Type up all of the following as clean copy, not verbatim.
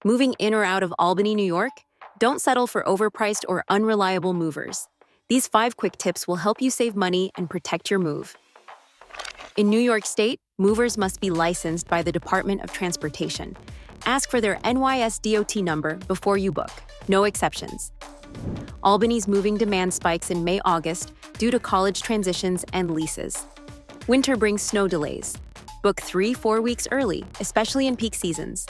Moving in or out of Albany, New York? Don't settle for overpriced or unreliable movers. These 5 quick tips will help you save money and protect your move. In New York State, movers must be licensed by the Department of Transportation. Ask for their NYSDOT number before you book. No exceptions. Albany's moving demand spikes in May-August due to college transitions and leases. Winter brings snow delays. Book 3-4 weeks early, especially in peak seasons.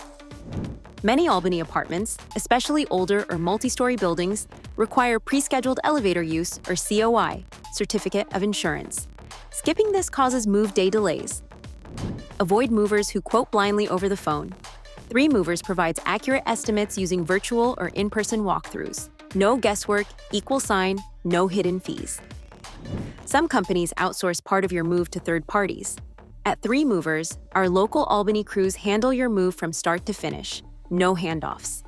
Many Albany apartments, especially older or multi-story buildings, require pre-scheduled elevator use or COI, Certificate of Insurance. Skipping this causes move day delays. Avoid movers who quote blindly over the phone. 3 Movers provides accurate estimates using virtual or in-person walkthroughs. No guesswork, equal sign, no hidden fees. Some companies outsource part of your move to third parties. At 3 Movers, our local Albany crews handle your move from start to finish. No handoffs.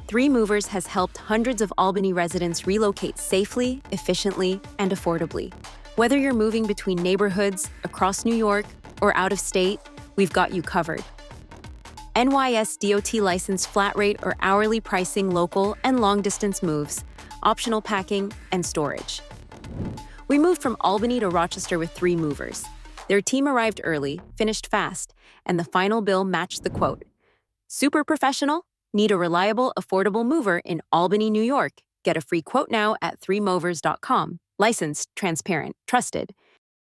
3 Movers has helped hundreds of Albany residents relocate safely, efficiently, and affordably. Whether you're moving between neighborhoods, across New York, or out of state, we've got you covered. NYSDOT licensed flat rate or hourly pricing local and long-distance moves, optional packing, and storage. We moved from Albany to Rochester with 3 Movers. Their team arrived early, finished fast, and the final bill matched the quote. Super professional? Need a reliable, affordable mover in Albany, New York? Get a free quote now at 3movers.com. Licensed, transparent, trusted.